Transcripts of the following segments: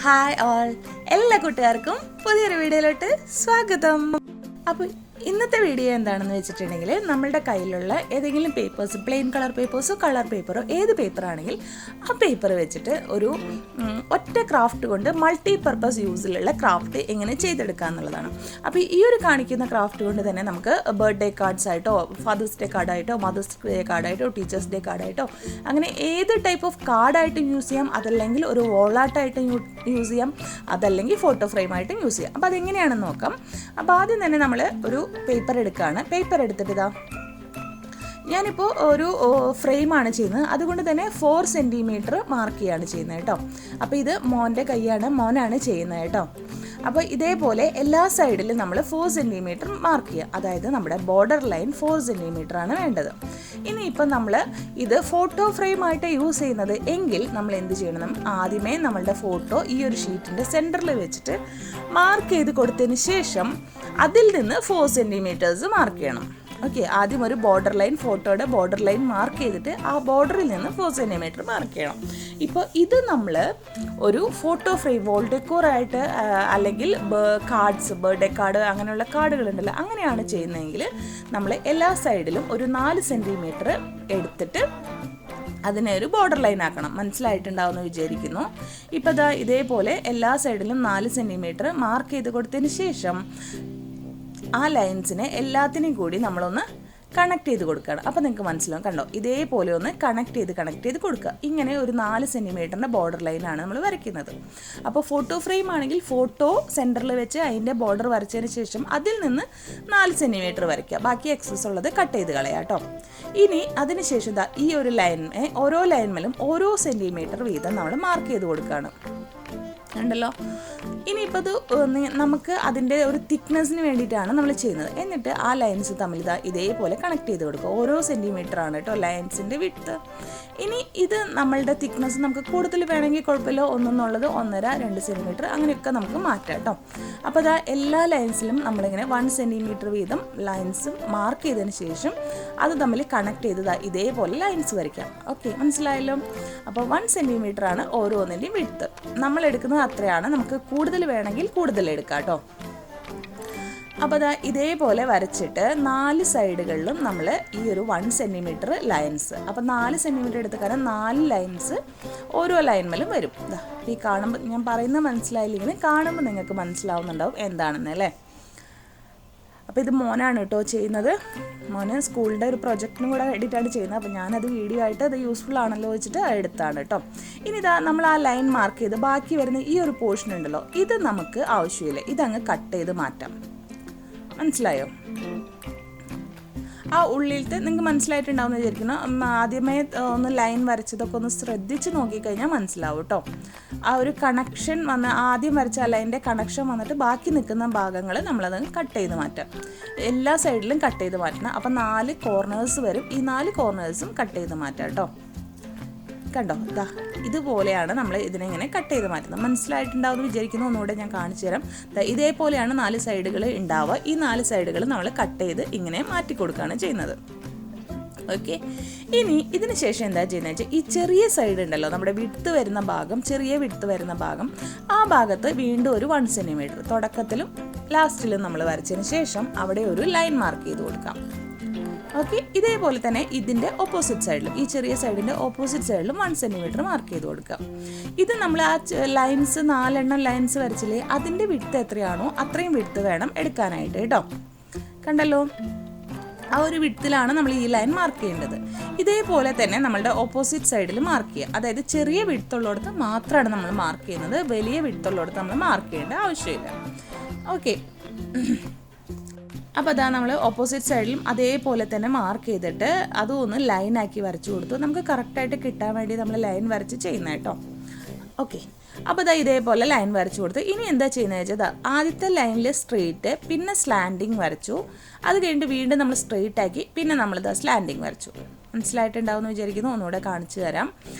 Hi all, എല്ലാ കൂട്ടുകാർക്കും പുതിയൊരു വീഡിയോയിലോട്ട് സ്വാഗതം. അപ്പോൾ ഇന്നത്തെ വീഡിയോ എന്താണെന്ന് വെച്ചിട്ടുണ്ടെങ്കിൽ, നമ്മളുടെ കയ്യിലുള്ള ഏതെങ്കിലും പേപ്പേഴ്സ്, പ്ലെയിൻ കളർ പേപ്പേഴ്സോ കളർ പേപ്പറോ ഏത് പേപ്പറാണെങ്കിൽ ആ പേപ്പർ വെച്ചിട്ട് ഒരു ഒറ്റ ക്രാഫ്റ്റ് കൊണ്ട് മൾട്ടി പർപ്പസ് യൂസിലുള്ള ക്രാഫ്റ്റ് എങ്ങനെ ചെയ്തെടുക്കുക എന്നുള്ളതാണ്. അപ്പോൾ ഈ ഒരു കാണിക്കുന്ന ക്രാഫ്റ്റ് കൊണ്ട് തന്നെ നമുക്ക് ബർത്ത്ഡേ കാർഡ്സ് ആയിട്ടോ, ഫാദേഴ്സ് ഡേ കാർഡായിട്ടോ, മദേഴ്സ് ഡേ കാർഡായിട്ടോ, ടീച്ചേഴ്സ് ഡേ കാർഡായിട്ടോ, അങ്ങനെ ഏത് ടൈപ്പ് ഓഫ് കാർഡായിട്ടും യൂസ് ചെയ്യാം. അതല്ലെങ്കിൽ ഒരു വോളാട്ടായിട്ടും യൂസ് ചെയ്യാം, അതല്ലെങ്കിൽ ഫോട്ടോ ഫ്രെയിമായിട്ടും യൂസ് ചെയ്യാം. അപ്പോൾ അതെങ്ങനെയാണെന്ന് നോക്കാം. അപ്പോൾ ആദ്യം തന്നെ നമ്മൾ ഒരു പേപ്പർ എടുക്കുകയാണ്. പേപ്പർ എടുത്തിട്ട് ഇതാ ഞാനിപ്പോൾ ഒരു ഫ്രെയിമാണ് ചെയ്യുന്നത്, അതുകൊണ്ട് തന്നെ 4 സെൻറ്റിമീറ്റർ മാർക്ക് ചെയ്യാണ് ചെയ്യുന്നത് കേട്ടോ. അപ്പോൾ ഇത് മോൻ്റെ കൈയാണ്, മോനാണ് ചെയ്യുന്നത് കേട്ടോ. അപ്പോൾ ഇതേപോലെ എല്ലാ സൈഡിലും നമ്മൾ 4 സെൻറ്റിമീറ്റർ മാർക്ക് ചെയ്യുക. അതായത് നമ്മുടെ ബോർഡർ ലൈൻ 4 സെൻറ്റിമീറ്റർ ആണ് വേണ്ടത്. ഇനിയിപ്പം നമ്മൾ ഇത് ഫോട്ടോ ഫ്രെയിമായിട്ട് യൂസ് ചെയ്യുന്നത് എങ്കിൽ നമ്മൾ എന്ത് ചെയ്യണം? ആദ്യമേ നമ്മളുടെ ഫോട്ടോ ഈ ഒരു ഷീറ്റിൻ്റെ സെൻറ്ററിൽ വെച്ചിട്ട് മാർക്ക് ചെയ്ത് കൊടുത്തതിന് ശേഷം അതിൽ നിന്ന് 4 സെൻറ്റിമീറ്റേഴ്സ് മാർക്ക് ചെയ്യണം. ഓക്കെ, ആദ്യം ഒരു ബോർഡർ ലൈൻ, ഫോട്ടോയുടെ ബോർഡർ ലൈൻ മാർക്ക് ചെയ്തിട്ട് ആ ബോർഡറിൽ നിന്ന് 4 സെൻറ്റിമീറ്റർ മാർക്ക് ചെയ്യണം. ഇപ്പോൾ ഇത് നമ്മൾ ഒരു ഫോട്ടോ ഫ്രെയിം, വോൾ ഡെക്കോറായിട്ട് അല്ലെങ്കിൽ കാർഡ്സ്, ബർത്ത്ഡേ കാർഡ് അങ്ങനെയുള്ള കാർഡുകളുണ്ടല്ലോ, അങ്ങനെയാണ് ചെയ്യുന്നതെങ്കിൽ നമ്മൾ എല്ലാ സൈഡിലും ഒരു 4 സെൻറ്റിമീറ്റർ എടുത്തിട്ട് അതിനെ ഒരു ബോർഡർ ലൈൻ ആക്കണം. മനസ്സിലായിട്ടുണ്ടാവുമെന്ന് വിചാരിക്കുന്നു. ഇപ്പോൾ ഇതാ ഇതേപോലെ എല്ലാ സൈഡിലും 4 സെൻറ്റിമീറ്റർ മാർക്ക് ചെയ്ത് കൊടുത്തതിന് ശേഷം ആ ലൈൻസിനെ എല്ലാത്തിനെയും കൂടി നമ്മളൊന്ന് കണക്ട് ചെയ്ത് കൊടുക്കുകയാണ്. അപ്പോൾ നിങ്ങൾക്ക് മനസ്സിലാവും, കണ്ടോ, ഇതേപോലെ ഒന്ന് കണക്ട് ചെയ്ത് കൊടുക്കുക. ഇങ്ങനെ ഒരു 4 സെൻറ്റിമീറ്ററിൻ്റെ ബോർഡർ ലൈനാണ് നമ്മൾ വരയ്ക്കുന്നത്. അപ്പോൾ ഫോട്ടോ ഫ്രെയിം ആണെങ്കിൽ ഫോട്ടോ സെൻറ്ററിൽ വെച്ച് അതിൻ്റെ ബോർഡർ വരച്ചതിന് ശേഷം അതിൽ നിന്ന് 4 സെൻറ്റിമീറ്റർ വരയ്ക്കുക. ബാക്കി എക്സസ് ഉള്ളത് കട്ട് ചെയ്ത് കളയാം കേട്ടോ. ഇനി അതിനുശേഷം ഈ ഒരു ലൈനിനെ ഓരോ ലൈൻമേലും ഓരോ സെൻറ്റിമീറ്റർ വീതം നമ്മൾ മാർക്ക് ചെയ്ത് കൊടുക്കുകയാണ്. ഉണ്ടല്ലോ. ഇനിയിപ്പോൾ അത് നമുക്ക് അതിൻ്റെ ഒരു തിക്നെസ്സിന് വേണ്ടിയിട്ടാണ് നമ്മൾ ചെയ്യുന്നത്. എന്നിട്ട് ആ ലൈൻസ് തമ്മിൽ ഇതേപോലെ കണക്ട് ചെയ്ത് കൊടുക്കുക. ഓരോ സെൻറ്റിമീറ്ററാണ് കേട്ടോ ലൈൻസിൻ്റെ വിഡ്ത്ത്. ഇനി ഇത് നമ്മളുടെ തിക്നെസ് നമുക്ക് കൂടുതൽ വേണമെങ്കിൽ കുഴപ്പമില്ല, ഒന്നെന്നുള്ളത് 1.5-2 സെൻറ്റിമീറ്റർ അങ്ങനെയൊക്കെ നമുക്ക് മാറ്റാം കേട്ടോ. അപ്പോൾ അതാ എല്ലാ ലൈൻസിലും നമ്മളിങ്ങനെ 1 സെൻറ്റിമീറ്റർ വീതം ലൈൻസ് മാർക്ക് ചെയ്തതിന് ശേഷം അത് തമ്മിൽ കണക്ട് ചെയ്ത് ഇതേപോലെ ലൈൻസ് വരയ്ക്കാം. ഓക്കെ, മനസ്സിലായല്ലോ. അപ്പോൾ 1 സെൻറ്റിമീറ്ററാണ് ഓരോന്നിൻ്റെയും വിഡ്ത്ത്. നമ്മൾ എടുക്കുന്നത് അത്രയാണ്. നമുക്ക് കൂടുതൽ വേണമെങ്കിൽ കൂടുതൽ എടുക്കാം കേട്ടോ. അപ്പോൾ അതാ ഇതേപോലെ വരച്ചിട്ട് 4 സൈഡുകളിലും നമ്മൾ ഈ ഒരു 1 സെൻറ്റിമീറ്റർ ലൈൻസ്, അപ്പോൾ 4 സെൻറ്റിമീറ്റർ എടുത്ത കാരണം 4 ലൈൻസ് ഓരോ ലൈൻമേലും വരും. ഈ കാണുമ്പോൾ, ഞാൻ പറയുന്നത് മനസ്സിലായില്ലെങ്കിൽ കാണുമ്പോൾ നിങ്ങൾക്ക് മനസ്സിലാവുന്നുണ്ടാവും എന്താണെന്ന് അല്ലേ. അപ്പോൾ ഇത് മോനാണ് കേട്ടോ ചെയ്യുന്നത്. മോന് സ്കൂളിൻ്റെ ഒരു പ്രൊജക്റ്റിനും കൂടെ വേണ്ടിയിട്ടാണ് ചെയ്യുന്നത്. അപ്പോൾ ഞാനത് വീഡിയോ ആയിട്ട് അത് യൂസ്ഫുൾ ആണല്ലോ വെച്ചിട്ട് എടുത്താണ് കേട്ടോ. ഇനി നമ്മൾ ആ ലൈൻ മാർക്ക് ചെയ്ത് ബാക്കി വരുന്ന ഈ ഒരു പോർഷൻ ഉണ്ടല്ലോ, ഇത് നമുക്ക് ആവശ്യമില്ല, ഇതങ്ങ് കട്ട് ചെയ്ത് മാറ്റാം. മനസ്സിലായോ? ആ ഉള്ളിലത്തെ നിങ്ങൾക്ക് മനസ്സിലായിട്ടുണ്ടാവുമെന്ന് വിചാരിക്കുന്നു. ആദ്യമേ ഒന്ന് ലൈൻ വരച്ചതൊക്കെ ഒന്ന് ശ്രദ്ധിച്ച് നോക്കിക്കഴിഞ്ഞാൽ മനസ്സിലാവും കേട്ടോ. ആ ഒരു കണക്ഷൻ ആദ്യം വരച്ച ആ ലൈനിൻ്റെ കണക്ഷൻ വന്നിട്ട് ബാക്കി നിൽക്കുന്ന ഭാഗങ്ങൾ നമ്മളത് കട്ട് ചെയ്ത് മാറ്റാം. എല്ലാ സൈഡിലും കട്ട് ചെയ്ത് മാറ്റണം. അപ്പം 4 കോർണേഴ്സ് വരും. ഈ 4 കോർണേഴ്സും കട്ട് ചെയ്ത് മാറ്റാം കേട്ടോ. കണ്ടോ, ഇതുപോലെയാണ് നമ്മൾ ഇതിനെങ്ങനെ കട്ട് ചെയ്ത് മാറ്റുന്നത്. മനസ്സിലായിട്ടുണ്ടാവുമെന്ന് വിചാരിക്കുന്നു. ഒന്നുകൂടെ ഞാൻ കാണിച്ചു തരാം. ഇതേപോലെയാണ് 4 സൈഡുകൾ ഉണ്ടാവുക. ഈ 4 സൈഡുകൾ നമ്മൾ കട്ട് ചെയ്ത് ഇങ്ങനെ മാറ്റി കൊടുക്കുകയാണ് ചെയ്യുന്നത്. ഓക്കെ, ഇനി ഇതിന് ശേഷം എന്താ ചെയ്യുന്നത് വെച്ചാൽ, ഈ ചെറിയ സൈഡ് ഉണ്ടല്ലോ, നമ്മുടെ വിഡ്ത്ത് വരുന്ന ഭാഗം, ചെറിയ വിഡ്ത്ത് വരുന്ന ഭാഗം, ആ ഭാഗത്ത് വീണ്ടും ഒരു 1 സെൻറ്റിമീറ്റർ തുടക്കത്തിലും ലാസ്റ്റിലും നമ്മൾ വരച്ചതിന് ശേഷം അവിടെ ഒരു ലൈൻ മാർക്ക് ചെയ്ത് കൊടുക്കാം. ഓക്കെ, ഇതേപോലെ തന്നെ ഇതിൻ്റെ ഓപ്പോസിറ്റ് സൈഡിലും, ഈ ചെറിയ സൈഡിൻ്റെ ഓപ്പോസിറ്റ് സൈഡിലും 1 സെൻറ്റിമീറ്റർ മാർക്ക് ചെയ്ത് കൊടുക്കാം. ഇത് നമ്മൾ ആ ലൈൻസ് 4 ലൈൻസ് വരച്ചില്ലേ, അതിൻ്റെ വിഡ്ത്ത് എത്രയാണോ അത്രയും വിഡ്ത്ത് വേണം എടുക്കാനായിട്ട് കേട്ടോ. കണ്ടല്ലോ, ആ ഒരു വിഡ്ത്തിലാണ് നമ്മൾ ഈ ലൈൻ മാർക്ക് ചെയ്യേണ്ടത്. ഇതേപോലെ തന്നെ നമ്മളുടെ ഓപ്പോസിറ്റ് സൈഡിൽ മാർക്ക് ചെയ്യുക. അതായത് ചെറിയ വിഡ്ത്തുള്ളിടത്ത് മാത്രമാണ് നമ്മൾ മാർക്ക് ചെയ്യുന്നത്, വലിയ വിഡ്ത്തുള്ളിടത്ത് നമ്മൾ മാർക്ക് ചെയ്യേണ്ട ആവശ്യമില്ല. ഓക്കെ, അപ്പോൾ നമ്മൾ ഓപ്പോസിറ്റ് സൈഡിലും അതേപോലെ തന്നെ മാർക്ക് ചെയ്തിട്ട് അതും ഒന്ന് ലൈനാക്കി വരച്ചു കൊടുത്തു. നമുക്ക് കറക്റ്റായിട്ട് കിട്ടാൻ വേണ്ടി നമ്മൾ ലൈൻ വരച്ച് ചെയ്യുന്നത് കേട്ടോ. ഓക്കെ, അപ്പോൾ ഇതേപോലെ ലൈൻ വരച്ചു കൊടുത്തു. ഇനി എന്താ ചെയ്യുന്നത് വെച്ചാൽ, ആദ്യത്തെ ലൈനിൽ സ്ട്രെയിറ്റ്, പിന്നെ സ്ലാൻഡിങ് വരച്ചു. അത് കഴിഞ്ഞിട്ട് വീണ്ടും നമ്മൾ സ്ട്രെയിറ്റ് ആക്കി, പിന്നെ നമ്മളിത് സ്ലാൻഡിങ് വരച്ചു. മനസ്സിലായിട്ടുണ്ടാവുമെന്ന് വിചാരിക്കുന്നു. ഒന്നുകൂടെ കാണിച്ചു തരാം.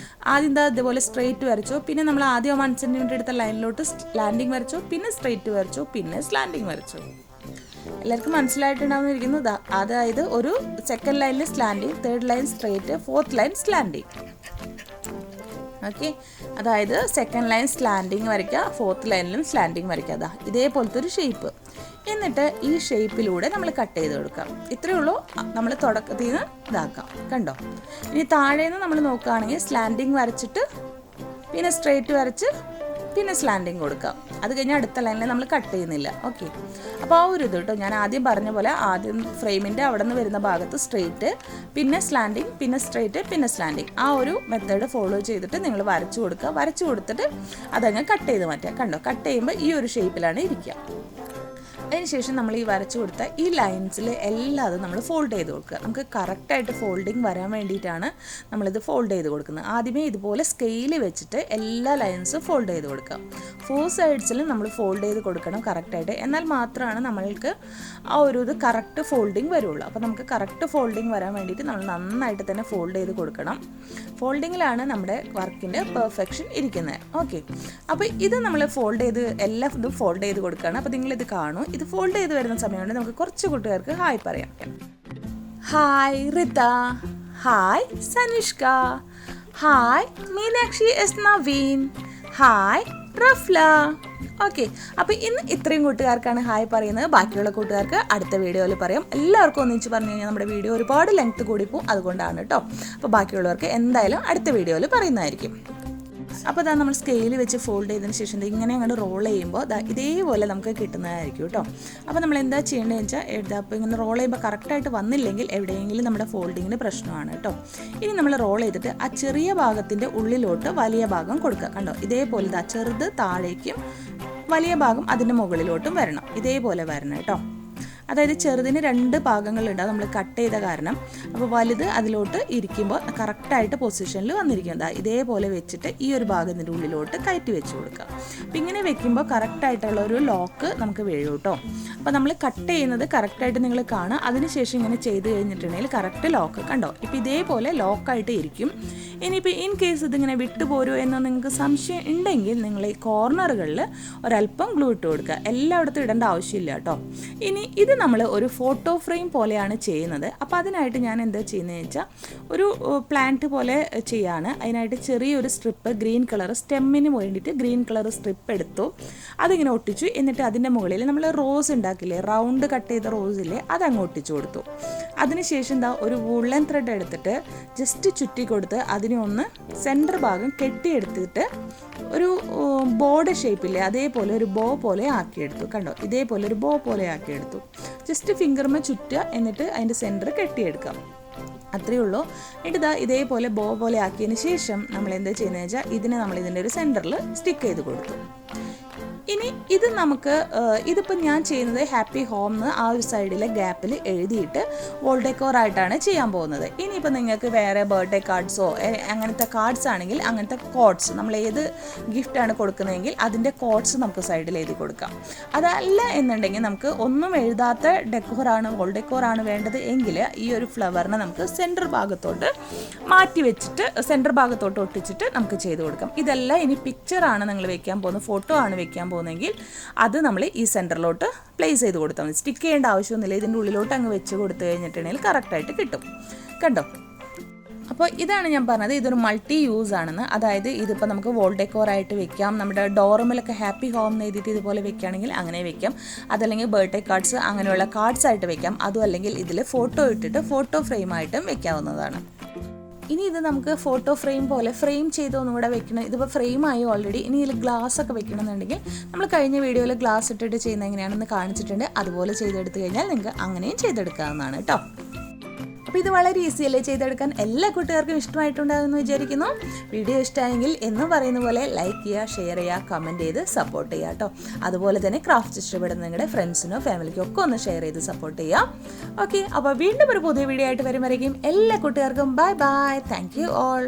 ആദ്യം ഇതുപോലെ സ്ട്രെയിറ്റ് വരച്ചു, പിന്നെ നമ്മൾ ആദ്യം 1 സെൻറ്റിമീറ്റർ എടുത്ത ലൈനിലോട്ട് സ്ലാൻഡിങ് വരച്ചു, പിന്നെ സ്ട്രെയിറ്റ് വരച്ചു, പിന്നെ സ്ലാൻഡിങ് വരച്ചു. എല്ലാവർക്കും മനസ്സിലായിട്ടുണ്ടാവുന്നിരിക്കുന്നു. അതായത് ഒരു സെക്കൻഡ് ലൈനിൽ slanting, third line straight, 4th line slanting. Okay, അതായത് സെക്കൻഡ് ലൈൻ സ്ലാൻഡിങ് വരയ്ക്കുക, ഫോർത്ത് ലൈനിലും സ്ലാൻഡിങ് വരയ്ക്കുക. അതാ ഇതേപോലത്തെ ഒരു ഷേപ്പ്. എന്നിട്ട് ഈ ഷേപ്പിലൂടെ നമ്മൾ കട്ട് ചെയ്ത് കൊടുക്കാം. ഇത്രയേ ഉള്ളൂ. നമ്മൾ തുടക്കത്തിൽ നിന്ന് ഇതാക്കാം. കണ്ടോ? ഇനി താഴേന്ന് നമ്മൾ നോക്കുകയാണെങ്കിൽ സ്ലാൻഡിങ് വരച്ചിട്ട് പിന്നെ സ്ട്രെയിറ്റ് വരച്ച് പിന്നെ സ്ലാൻഡിങ് കൊടുക്കാം. അത് കഴിഞ്ഞാൽ അടുത്ത ലൈനിൽ നമ്മൾ കട്ട് ചെയ്യുന്നില്ല. ഓക്കെ, അപ്പോൾ ആ ഒരു ഇത് കേട്ടോ, ഞാൻ ആദ്യം പറഞ്ഞ പോലെ ആദ്യം ഫ്രെയിമിൻ്റെ അവിടെ നിന്ന് വരുന്ന ഭാഗത്ത് സ്ട്രെയിറ്റ്, പിന്നെ സ്ലാൻഡിങ്, പിന്നെ സ്ട്രെയിറ്റ്, പിന്നെ സ്ലാൻഡിങ്. ആ ഒരു മെത്തേഡ് ഫോളോ ചെയ്തിട്ട് നിങ്ങൾ വരച്ചു കൊടുക്കുക. വരച്ചു കൊടുത്തിട്ട് അതങ്ങ് കട്ട് ചെയ്ത് മാറ്റുക. കണ്ടോ? കട്ട് ചെയ്യുമ്പോൾ ഈ ഒരു ഷേപ്പിലാണ് ഇരിക്കുക. അതിനുശേഷം നമ്മൾ ഈ വരച്ചു കൊടുത്ത ഈ ലൈൻസിൽ എല്ലാതും നമ്മൾ ഫോൾഡ് ചെയ്ത് കൊടുക്കുക. നമുക്ക് കറക്റ്റായിട്ട് ഫോൾഡിങ് വരാൻ വേണ്ടിയിട്ടാണ് നമ്മളിത് ഫോൾഡ് ചെയ്ത് കൊടുക്കുന്നത്. ആദ്യമേ ഇതുപോലെ സ്കെയിൽ വെച്ചിട്ട് എല്ലാ ലൈൻസും ഫോൾഡ് ചെയ്ത് കൊടുക്കുക. 4 സൈഡ്സിലും നമ്മൾ ഫോൾഡ് ചെയ്ത് കൊടുക്കണം കറക്റ്റായിട്ട്. എന്നാൽ മാത്രമാണ് നമ്മൾക്ക് ആ ഒരു ഇത് കറക്റ്റ് ഫോൾഡിങ് വരുള്ളൂ. അപ്പോൾ നമുക്ക് കറക്റ്റ് ഫോൾഡിങ് വരാൻ വേണ്ടിയിട്ട് നമ്മൾ നന്നായിട്ട് തന്നെ ഫോൾഡ് ചെയ്ത് കൊടുക്കണം. ഫോൾഡിങ്ങിലാണ് നമ്മുടെ വർക്കിൻ്റെ പെർഫെക്ഷൻ ഇരിക്കുന്നത്. ഓക്കെ, അപ്പോൾ ഇത് നമ്മൾ ഫോൾഡ് ചെയ്ത് എല്ലാ ഇതും ഫോൾഡ് ചെയ്ത് കൊടുക്കുകയാണ്. അപ്പോൾ നിങ്ങളിത് കാണും. ഇത് ഫോൾഡ് ചെയ്ത് വരുന്ന സമയമുണ്ട് നമുക്ക് കുറച്ച് കൂട്ടുകാർക്ക് ഹായ് പറയാം. Hi Rita, hi Sanishka, hi Meenakshi S Naveen, hi Rafla. Okay, അപ്പോൾ ഇന്ന് ഇത്രയും കൂട്ടുകാർക്കാണ് ഹായ് പറയുന്നത്. ബാക്കിയുള്ള കൂട്ടുകാർക്ക് അടുത്ത വീഡിയോയിൽ പറയാം. എല്ലാവർക്കും ഒന്നിച്ച് പറഞ്ഞു കഴിഞ്ഞാൽ നമ്മുടെ വീഡിയോ ഒരുപാട് ലെങ്ത് കൂടിപ്പോവും. അതുകൊണ്ടാണ് കേട്ടോ. അപ്പോൾ ബാക്കിയുള്ളവർക്ക് എന്തായാലും അടുത്ത വീഡിയോയിൽ പറയുന്നതായിരിക്കും. അപ്പോൾ അതാ നമ്മൾ സ്കെയിൽ വെച്ച് ഫോൾഡ് ചെയ്തതിന് ശേഷം ഇങ്ങനെ അങ്ങോട്ട് റോൾ ചെയ്യുമ്പോൾ ഇതേപോലെ നമുക്ക് കിട്ടുന്നതായിരിക്കും കേട്ടോ. അപ്പോൾ നമ്മൾ എന്താ ചെയ്യേണ്ടതെന്ന് വെച്ചാൽ അപ്പോൾ ഇങ്ങനെ റോൾ ചെയ്യുമ്പോൾ കറക്റ്റായിട്ട് വന്നില്ലെങ്കിൽ എവിടെയെങ്കിലും നമ്മുടെ ഫോൾഡിങ്ങിന് പ്രശ്നമാണ് കേട്ടോ. ഇനി നമ്മൾ റോൾ ചെയ്തിട്ട് ആ ചെറിയ ഭാഗത്തിൻ്റെ ഉള്ളിലോട്ട് വലിയ ഭാഗം കൊടുക്കുക. കണ്ടോ? ഇതേപോലെ ചെറുത് താഴേക്കും വലിയ ഭാഗം അതിൻ്റെ മുകളിലോട്ടും വരണം. ഇതേപോലെ വരണം കേട്ടോ. അതായത് ചെറുതിന് 2 ഭാഗങ്ങളുണ്ടാവും നമ്മൾ കട്ട് ചെയ്ത കാരണം. അപ്പോൾ വലുത് അതിലോട്ട് ഇരിക്കുമ്പോൾ കറക്റ്റായിട്ട് പൊസിഷനിൽ വന്നിരിക്കും. ഇതേപോലെ വെച്ചിട്ട് ഈ ഒരു ഭാഗത്തിൻ്റെ ഉള്ളിലോട്ട് കയറ്റി വെച്ച് കൊടുക്കുക. അപ്പോൾ ഇങ്ങനെ വെക്കുമ്പോൾ കറക്റ്റായിട്ടുള്ള ഒരു ലോക്ക് നമുക്ക് വീഴും കേട്ടോ. അപ്പോൾ നമ്മൾ കട്ട് ചെയ്യുന്നത് കറക്റ്റായിട്ട് നിങ്ങൾ കാണുക. അതിനുശേഷം ഇങ്ങനെ ചെയ്ത് കഴിഞ്ഞിട്ടുണ്ടെങ്കിൽ കറക്റ്റ് ലോക്ക് കണ്ടോ. ഇപ്പോൾ ഇതേപോലെ ലോക്കായിട്ട് ഇരിക്കും. ഇനിയിപ്പോൾ ഇൻ കേസ് ഇതിങ്ങനെ വിട്ടുപോരുമോ എന്ന് നിങ്ങൾക്ക് സംശയം ഉണ്ടെങ്കിൽ നിങ്ങൾ ഈ കോർണറുകളിൽ ഒരല്പം ഗ്ലൂ ഇട്ട് കൊടുക്കുക. എല്ലായിടത്തും ഇടേണ്ട ആവശ്യമില്ല കേട്ടോ. ഇനി ഇത് നമ്മൾ ഒരു ഫോട്ടോ ഫ്രെയിം പോലെയാണ് ചെയ്യുന്നത്. അപ്പോൾ അതിനായിട്ട് ഞാൻ എന്താ ചെയ്യുന്നതെന്ന് വെച്ചാൽ ഒരു പ്ലാന്റ് പോലെ ചെയ്യാണ്. അതിനായിട്ട് ചെറിയൊരു സ്ട്രിപ്പ് ഗ്രീൻ കളർ സ്റ്റെമ്മിന് വേണ്ടിയിട്ട് ഗ്രീൻ കളർ സ്ട്രിപ്പ് എടുത്തു. അതിങ്ങനെ ഒട്ടിച്ചു. എന്നിട്ട് അതിൻ്റെ മുകളിൽ നമ്മൾ റോസ് ഉണ്ടാക്കില്ലേ, റൗണ്ട് കട്ട് ചെയ്ത റോസില്ലേ, അതങ്ങ് ഒട്ടിച്ചു കൊടുത്തു. അതിനുശേഷം എന്താ ഒരു വുളൻ ത്രെഡ് എടുത്തിട്ട് ജസ്റ്റ് ചുറ്റി കൊടുത്ത് അതിനെ ഒന്ന് സെൻറ്റർ ഭാഗം കെട്ടിയെടുത്തിട്ട് ഒരു ബോർഡ് ഷേപ്പില്ലേ അതേപോലെ ഒരു ബോ പോലെ ആക്കിയെടുത്തു. കണ്ടോ? ഇതേപോലെ ഒരു ബോ പോലെ ആക്കിയെടുത്തു. ജസ്റ്റ് ഫിംഗർമേ ചുറ്റുക, എന്നിട്ട് അതിൻ്റെ സെൻറ്റർ കെട്ടിയെടുക്കാം. അത്രയേ ഉള്ളൂ. എന്നിട്ട് ഇതേപോലെ ബോ പോലെ ആക്കിയതിന് ശേഷം നമ്മൾ എന്താ ചെയ്യുന്നത് വെച്ചാൽ ഇതിനെ നമ്മൾ ഇതിൻ്റെ ഒരു സെൻറ്ററിൽ സ്റ്റിക്ക് ചെയ്ത് കൊടുത്തു. ഇനി ഇത് നമുക്ക് ഇതിപ്പോൾ ഞാൻ ചെയ്യുന്നത് ഹാപ്പി ഹോം എന്ന് ആ ഒരു സൈഡിലെ ഗ്യാപ്പിൽ എഴുതിയിട്ട് വോൾ ഡെക്കോറായിട്ടാണ് ചെയ്യാൻ പോകുന്നത്. ഇനിയിപ്പോൾ നിങ്ങൾക്ക് വേറെ ബർത്ത്ഡേ കാർഡ്സോ അങ്ങനത്തെ കാർഡ്സ് ആണെങ്കിൽ അങ്ങനത്തെ കോഡ്സ് നമ്മൾ ഏത് ഗിഫ്റ്റാണ് കൊടുക്കുന്നതെങ്കിൽ അതിൻ്റെ കോഡ്സ് നമുക്ക് സൈഡിൽ എഴുതി കൊടുക്കാം. അതല്ല എന്നുണ്ടെങ്കിൽ നമുക്ക് ഒന്നും എഴുതാത്ത ഡെക്കോറാണ് വോൾ ഡെക്കോറാണ് വേണ്ടത് എങ്കിൽ ഈ ഒരു ഫ്ലവറിനെ നമുക്ക് സെൻറ്റർ ഭാഗത്തോട്ട് മാറ്റി വെച്ചിട്ട് സെൻറ്റർ ഭാഗത്തോട്ട് ഒട്ടിച്ചിട്ട് നമുക്ക് ചെയ്ത് കൊടുക്കാം. ഇതെല്ലാം ഇനി പിക്ചറാണ് നിങ്ങൾ വെക്കാൻ പോകുന്നത്, ഫോട്ടോ ആണ് വെക്കാൻ പോകുന്നെങ്കിൽ അത് നമ്മൾ ഈ സെൻറ്ററിലോട്ട് പ്ലേസ് ചെയ്ത് കൊടുത്താൽ മതി. സ്റ്റിക്ക് ചെയ്യേണ്ട ആവശ്യമൊന്നുമില്ല. ഇതിൻ്റെ ഉള്ളിലോട്ട് അങ്ങ് വെച്ച് കൊടുത്തു കഴിഞ്ഞിട്ടുണ്ടെങ്കിൽ കറക്റ്റായിട്ട് കിട്ടും. കണ്ടോ? അപ്പോൾ ഇതാണ് ഞാൻ പറഞ്ഞത്, ഇതൊരു മൾട്ടി യൂസ് ആണെന്ന്. അതായത് ഇതിപ്പോൾ നമുക്ക് വോൾ ഡെക്കോറായിട്ട് വെക്കാം, നമ്മുടെ ഡോറുമിലൊക്കെ ഹാപ്പി ഹോം എന്ന് എഴുതിയിട്ട് ഇതുപോലെ വെക്കുകയാണെങ്കിൽ അങ്ങനെ വെക്കാം. അതല്ലെങ്കിൽ ബർത്ത്ഡേ കാർഡ്സ് അങ്ങനെയുള്ള കാർഡ്സ് ആയിട്ട് വെക്കാം. അതും അല്ലെങ്കിൽ ഇതിൽ ഫോട്ടോ ഇട്ടിട്ട് ഫോട്ടോ ഫ്രെയിമായിട്ടും വെക്കാവുന്നതാണ്. ഇനി ഇത് നമുക്ക് ഫോട്ടോ ഫ്രെയിം പോലെ ഫ്രെയിം ചെയ്തൊന്നും കൂടെ വെക്കണം. ഇതിപ്പോൾ ഫ്രെയിമായി ഓൾറെഡി. ഇനി ഇതിൽ ഗ്ലാസ് ഒക്കെ വെക്കണമെന്നുണ്ടെങ്കിൽ നമ്മൾ കഴിഞ്ഞ വീഡിയോയിൽ ഗ്ലാസ് ഇട്ടിട്ട് ചെയ്യുന്നത് എങ്ങനെയാണെന്ന് കാണിച്ചിട്ടുണ്ട്. അതുപോലെ ചെയ്തെടുത്തു കഴിഞ്ഞാൽ നിങ്ങൾക്ക് അങ്ങനെയും ചെയ്തെടുക്കാവുന്നതാണ് കേട്ടോ. അപ്പോൾ ഇത് വളരെ ഈസിയല്ലേ ചെയ്തെടുക്കാൻ. എല്ലാ കൂട്ടുകാർക്കും ഇഷ്ടമായിട്ടുണ്ടാകുമെന്ന് വിചാരിക്കുന്നു. വീഡിയോ ഇഷ്ടമായെങ്കിൽ എന്ന് പറയുന്ന പോലെ ലൈക്ക് ചെയ്യുക, ഷെയർ ചെയ്യുക, കമൻറ്റ് ചെയ്ത് സപ്പോർട്ട് ചെയ്യുക കേട്ടോ. അതുപോലെ തന്നെ ക്രാഫ്റ്റ് ഇഷ്ടപ്പെടുന്ന നിങ്ങളുടെ ഫ്രണ്ട്സിനോ ഫാമിലിക്കോ ഒക്കെ ഒന്ന് ഷെയർ ചെയ്ത് സപ്പോർട്ട് ചെയ്യുക. ഓക്കെ, അപ്പോൾ വീണ്ടും ഒരു പുതിയ വീഡിയോ ആയിട്ട് വരുമ്പോഴേക്കും എല്ലാ കൂട്ടുകാർക്കും bye bye. Thank you all.